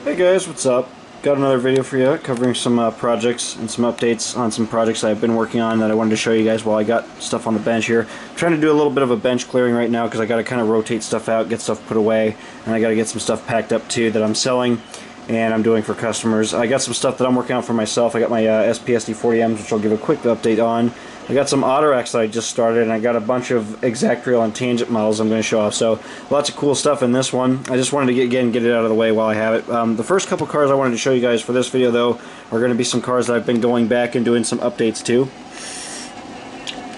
Hey guys, what's up? Got another video for you covering some projects and some updates on some projects that I've been working on that I wanted to show you guys while I got stuff on the bench here. I'm trying to do a little bit of a bench clearing right now because I got to kind of rotate stuff out, get stuff put away, and I got to get some stuff packed up too that I'm selling and I'm doing for customers. I got some stuff that I'm working on for myself. I got my SPSD40Ms, which I'll give a quick update on. I got some Autoracks that I just started, and I got a bunch of exact rail and tangent models I'm going to show off. So lots of cool stuff in this one. I just wanted to get it out of the way while I have it. The first couple cars I wanted to show you guys for this video, though, are going to be some cars that I've been going back and doing some updates to.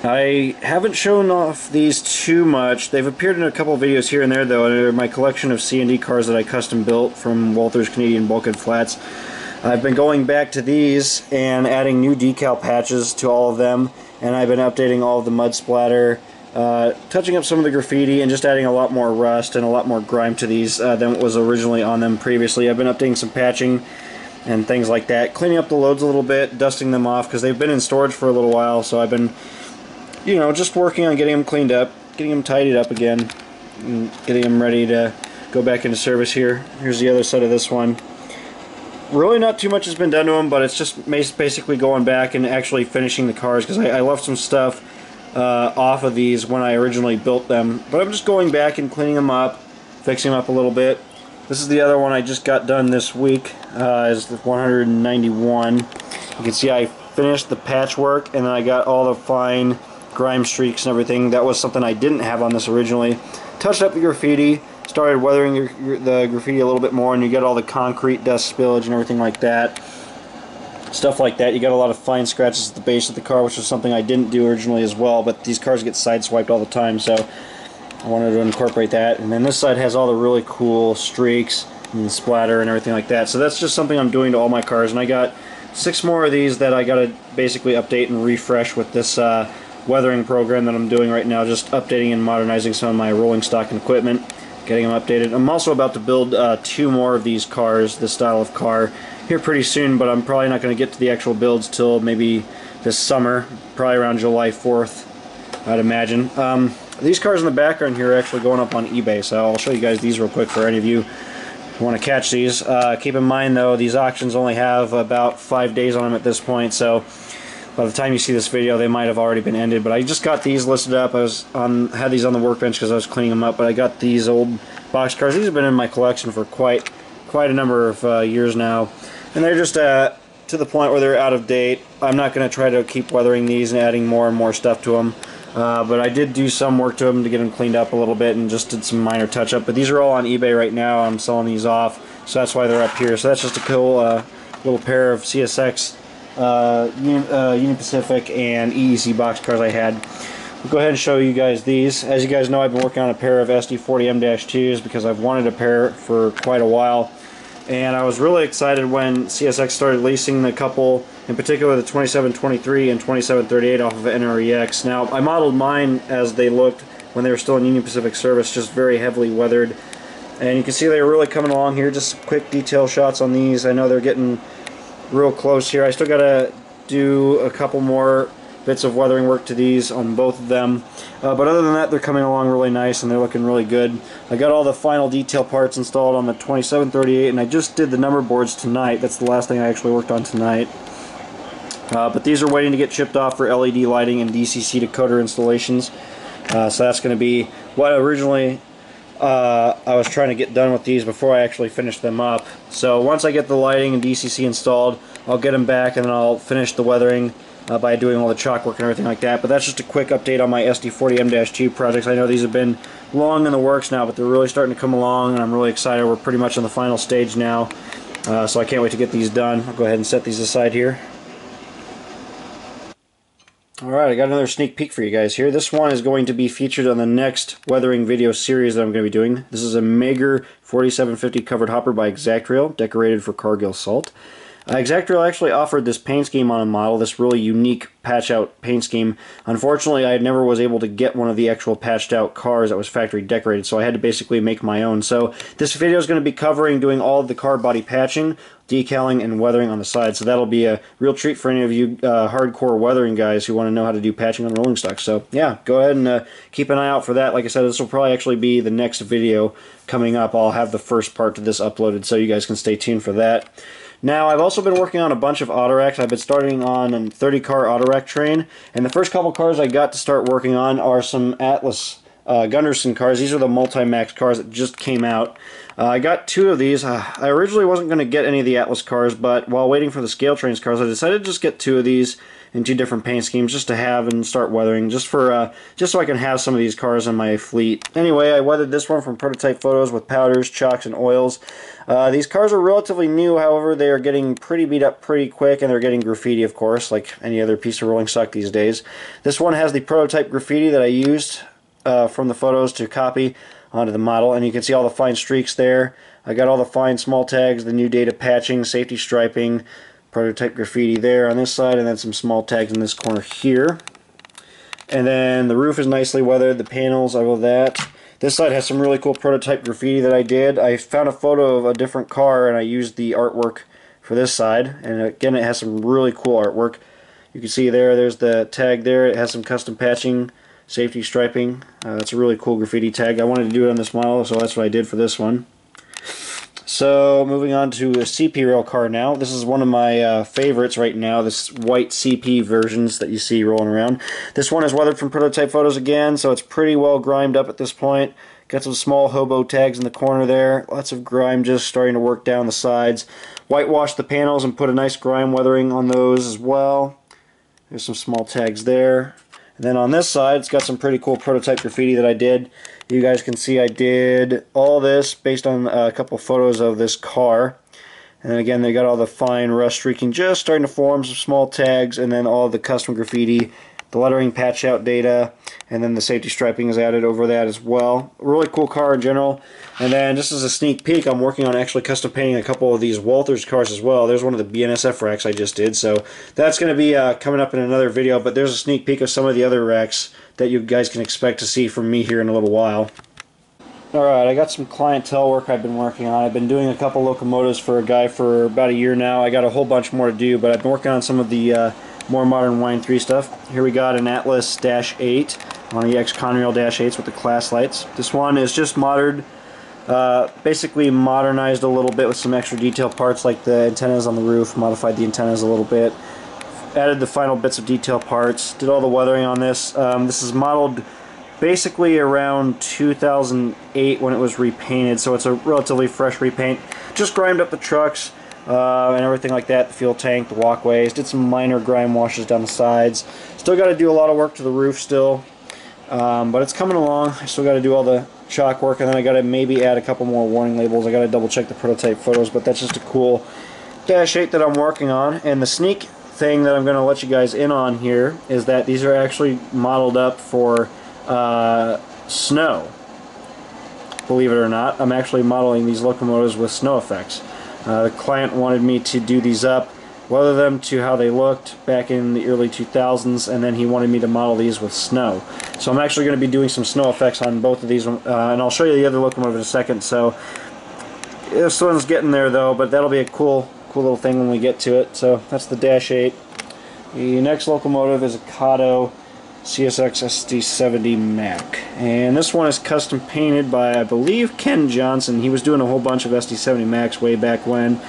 I haven't shown off these too much. They've appeared in a couple of videos here and there, though. They're my collection of CND cars that I custom built from Walther's Canadian Bulkhead Flats. I've been going back to these and adding new decal patches to all of them, and I've been updating all of the mud splatter, touching up some of the graffiti, and just adding a lot more rust and a lot more grime to these than what was originally on them previously. I've been updating some patching and things like that, cleaning up the loads a little bit, dusting them off because they've been in storage for a little while, so I've been, you know, just working on getting them cleaned up, getting them tidied up again, and getting them ready to go back into service here. Here's the other side of this one. Really not too much has been done to them, but it's just basically going back and actually finishing the cars because I left some stuff off of these when I originally built them. But I'm just going back and cleaning them up, fixing them up a little bit. This is the other one I just got done this week, is the 191. You can see I finished the patchwork and then I got all the fine grime streaks and everything. That was something I didn't have on this originally. Touched up the graffiti, started weathering the graffiti a little bit more, and you get all the concrete dust spillage and everything like that. Stuff like that. You got a lot of fine scratches at the base of the car, which is something I didn't do originally as well, but these cars get sideswiped all the time, so I wanted to incorporate that. And then this side has all the really cool streaks and splatter and everything like that. So that's just something I'm doing to all my cars, and I got 6 more of these that I got to basically update and refresh with this weathering program that I'm doing right now, just updating and modernizing some of my rolling stock and equipment, getting them updated. I'm also about to build 2 more of these cars, this style of car, here pretty soon, but I'm probably not going to get to the actual builds till maybe this summer, probably around July 4th, I'd imagine. These cars in the background here are actually going up on eBay, so I'll show you guys these real quick for any of you who want to catch these. Keep in mind, though, these auctions only have about 5 days on them at this point, so by the time you see this video, they might have already been ended. But I just got these listed up. I had these on the workbench because I was cleaning them up. But I got these old box cars. These have been in my collection for quite a number of years now, and they're just to the point where they're out of date. I'm not going to try to keep weathering these and adding more and more stuff to them. But I did do some work to them to get them cleaned up a little bit, and just did some minor touch-up. But these are all on eBay right now. I'm selling these off, so that's why they're up here. So that's just a cool little pair of CSX. Union Pacific and EEC box cars I had. We'll go ahead and show you guys these. As you guys know, I've been working on a pair of SD40M-2s because I've wanted a pair for quite a while, and I was really excited when CSX started leasing the couple, in particular the 2723 and 2738 off of NREX. Now, I modeled mine as they looked when they were still in Union Pacific service, just very heavily weathered, and you can see they're really coming along here. Just quick detail shots on these. I know they're getting real close here. I still got to do a couple more bits of weathering work to these on both of them, but other than that, they're coming along really nice and they're looking really good. I got all the final detail parts installed on the 2738, and I just did the number boards tonight. That's the last thing I actually worked on tonight, but these are waiting to get shipped off for LED lighting and DCC decoder installations. So that's going to be what originally I was trying to get done with these before I actually finished them up. So once I get the lighting and DCC installed, I'll get them back and then I'll finish the weathering by doing all the chalk work and everything like that. But that's just a quick update on my SD40M-2 projects. I know these have been long in the works now, but they're really starting to come along, and I'm really excited. We're pretty much on the final stage now, so I can't wait to get these done. I'll go ahead and set these aside here. Alright, I got another sneak peek for you guys here. This one is going to be featured on the next weathering video series that I'm going to be doing. This is a Mager 4750 covered hopper by Exact Rail, decorated for Cargill Salt. Exactrail actually offered this paint scheme on a model, this really unique patch out paint scheme. Unfortunately, I never was able to get one of the actual patched out cars that was factory decorated, so I had to basically make my own. So this video is going to be covering doing all of the car body patching, decaling, and weathering on the side. So that'll be a real treat for any of you hardcore weathering guys who want to know how to do patching on rolling stock. So yeah, go ahead and keep an eye out for that. Like I said, this will probably actually be the next video coming up. I'll have the first part to this uploaded, so you guys can stay tuned for that. Now, I've also been working on a bunch of auto racks. I've been starting on a 30-car auto rack train, and the first couple cars I got to start working on are some Atlas Gunderson cars. These are the multi-max cars that just came out. I got 2 of these. I originally wasn't going to get any of the Atlas cars, but while waiting for the Scale Trains cars, I decided to just get 2 of these in 2 different paint schemes just to have and start weathering, just so I can have some of these cars in my fleet. Anyway, I weathered this one from prototype photos with powders, chalks, and oils. These cars are relatively new, however, they are getting pretty beat up pretty quick, and they're getting graffiti, of course, like any other piece of rolling stock these days. This one has the prototype graffiti that I used from the photos to copy onto the model, and you can see all the fine streaks there. I got all the fine small tags, the new data patching, safety striping, prototype graffiti there on this side, and then some small tags in this corner here. And then the roof is nicely weathered, the panels, all of that. This side has some really cool prototype graffiti that I did. I found a photo of a different car and I used the artwork for this side, and again it has some really cool artwork. You can see there's the tag there. It has some custom patching, safety striping. It's a really cool graffiti tag. I wanted to do it on this model, so that's what I did for this one. So moving on to a CP rail car now. This is one of my favorites right now, this white CP versions that you see rolling around. This one is weathered from prototype photos again, so it's pretty well grimed up at this point. Got some small hobo tags in the corner there. Lots of grime just starting to work down the sides. Whitewashed the panels and put a nice grime weathering on those as well. There's some small tags there. And then on this side, it's got some pretty cool prototype graffiti that I did. You guys can see I did all this based on a couple photos of this car. And then again, they got all the fine rust streaking just starting to form, some small tags, and then all the custom graffiti, the lettering patch out data, and then the safety striping is added over that as well. A really cool car in general. And then just as a sneak peek, I'm working on actually custom painting a couple of these Walthers cars as well. There's one of the BNSF racks I just did, so that's going to be coming up in another video, but there's a sneak peek of some of the other racks that you guys can expect to see from me here in a little while. Alright, I got some clientele work I've been working on. I've been doing a couple locomotives for a guy for about a year now. I got a whole bunch more to do, but I've been working on some of the more modern Wine 3 stuff. Here we got an Atlas Dash 8, one of the Conrail Dash 8s with the class lights. This one is just basically modernized a little bit with some extra detail parts like the antennas on the roof, modified the antennas a little bit, added the final bits of detail parts, did all the weathering on this. This is modeled basically around 2008 when it was repainted, so it's a relatively fresh repaint. Just grimed up the trucks and everything like that, the fuel tank, the walkways, did some minor grime washes down the sides. Still got to do a lot of work to the roof still, but it's coming along. I still got to do all the chalk work, and then I got to maybe add a couple more warning labels. I got to double check the prototype photos, but that's just a cool Dash 8 that I'm working on. And the sneak thing that I'm going to let you guys in on here is that these are actually modeled up for snow. Believe it or not, I'm actually modeling these locomotives with snow effects. The client wanted me to do these up, weather them to how they looked back in the early 2000s, and then he wanted me to model these with snow. So I'm actually going to be doing some snow effects on both of these, and I'll show you the other locomotive in a second. So this one's getting there though, but that'll be a cool little thing when we get to it. So that's the Dash 8. The next locomotive is a Kato CSX SD70 Mac, and this one is custom painted by, I believe, Ken Johnson. He was doing a whole bunch of SD70 Macs way back when,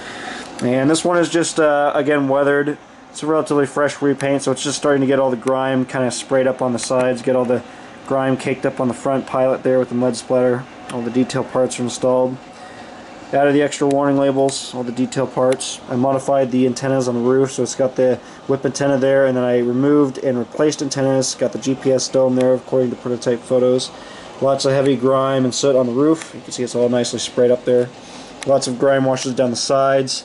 and this one is just again weathered. It's a relatively fresh repaint, so it's just starting to get all the grime kind of sprayed up on the sides, get all the grime caked up on the front pilot there with the mud splatter. All the detail parts are installed. Added the extra warning labels, all the detail parts. I modified the antennas on the roof, so it's got the whip antenna there, and then I removed and replaced antennas. Got the GPS dome there according to prototype photos. Lots of heavy grime and soot on the roof. You can see it's all nicely sprayed up there. Lots of grime washes down the sides.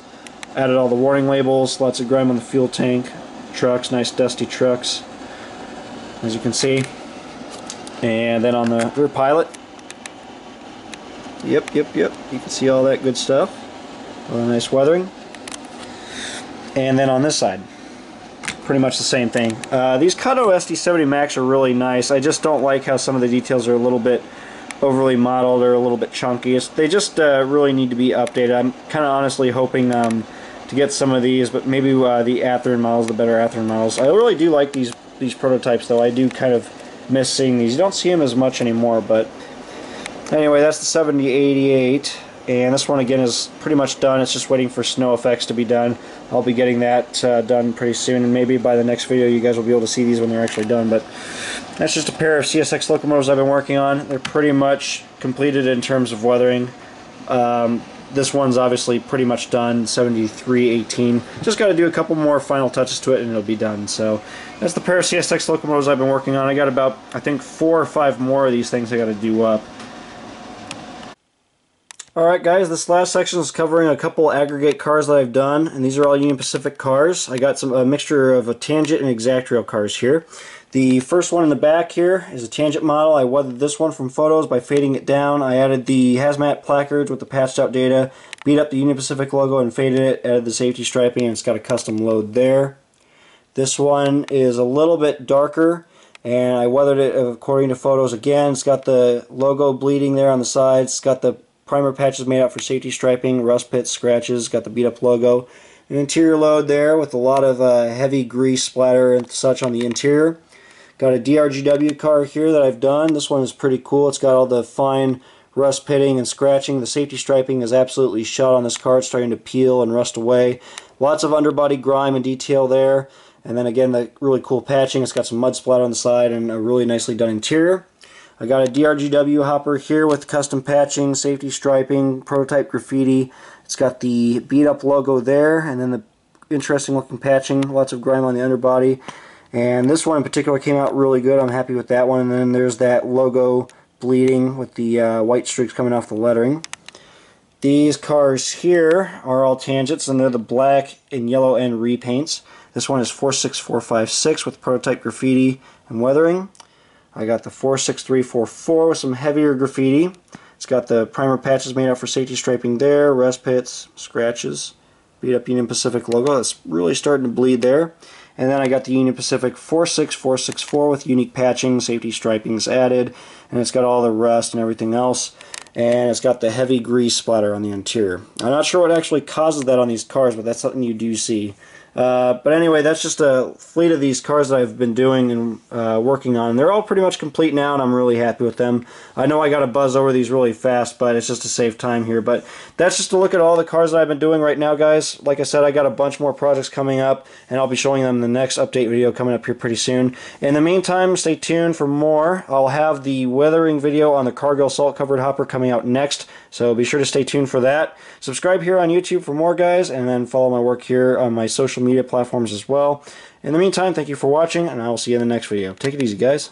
Added all the warning labels. Lots of grime on the fuel tank. Trucks, nice dusty trucks, as you can see. And then on the rear pilot, Yep. You can see all that good stuff. All the nice weathering. And then on this side, pretty much the same thing. These Kato SD70 Max are really nice. I just don't like how some of the details are a little bit overly modeled or a little bit chunky. They just really need to be updated. I'm kind of honestly hoping to get some of these, but maybe the Athearn models, the better Athearn models. I really do like these prototypes, though. I do kind of miss seeing these. You don't see them as much anymore, but anyway, that's the 7088. And this one again is pretty much done. It's just waiting for snow effects to be done. I'll be getting that done pretty soon, and maybe by the next video you guys will be able to see these when they're actually done. But that's just a pair of CSX locomotives I've been working on. They're pretty much completed in terms of weathering. This one's obviously pretty much done, 7318. Just got to do a couple more final touches to it and it'll be done. So that's the pair of CSX locomotives I've been working on. I got about, I think, 4 or 5 more of these things I got to do up. Alright guys, this last section is covering a couple aggregate cars that I've done, and these are all Union Pacific cars. I got a mixture of a tangent and exact rail cars here. The first one in the back here is a tangent model. I weathered this one from photos by fading it down. I added the hazmat placards with the patched out data, beat up the Union Pacific logo and faded it, added the safety striping, and it's got a custom load there. This one is a little bit darker, and I weathered it according to photos again. It's got the logo bleeding there on the sides. It's got the primer patches made out for safety striping, rust pits, scratches, got the beat up logo. An interior load there with a lot of heavy grease splatter and such on the interior. Got a DRGW car here that I've done. This one is pretty cool. It's got all the fine rust pitting and scratching. The safety striping is absolutely shot on this car. It's starting to peel and rust away. Lots of underbody grime and detail there. And then again, the really cool patching. It's got some mud splatter on the side and a really nicely done interior. I got a DRGW hopper here with custom patching, safety striping, prototype graffiti. It's got the beat up logo there, and then the interesting looking patching, lots of grime on the underbody. And this one in particular came out really good. I'm happy with that one. And then there's that logo bleeding with the white streaks coming off the lettering. These cars here are all tangents, and they're the black and yellow end repaints. This one is 46456 with prototype graffiti and weathering. I got the 46344 with some heavier graffiti. It's got the primer patches made out for safety striping there, rust pits, scratches, beat up Union Pacific logo. That's really starting to bleed there. And then I got the Union Pacific 46464 with unique patching, safety stripings added, and it's got all the rust and everything else. And it's got the heavy grease splatter on the interior. I'm not sure what actually causes that on these cars, but that's something you do see. But anyway, that's just a fleet of these cars that I've been doing and working on. They're all pretty much complete now, and I'm really happy with them. I know I got to buzz over these really fast, but it's just to save time here. But that's just a look at all the cars that I've been doing right now, guys. Like I said, I got a bunch more projects coming up, and I'll be showing them in the next update video coming up here pretty soon. In the meantime, stay tuned for more. I'll have the weathering video on the Cargill salt covered hopper coming out next, so be sure to stay tuned for that. Subscribe here on YouTube for more, guys, and then follow my work here on my social media platforms as well. In the meantime, thank you for watching, and I will see you in the next video. Take it easy, guys.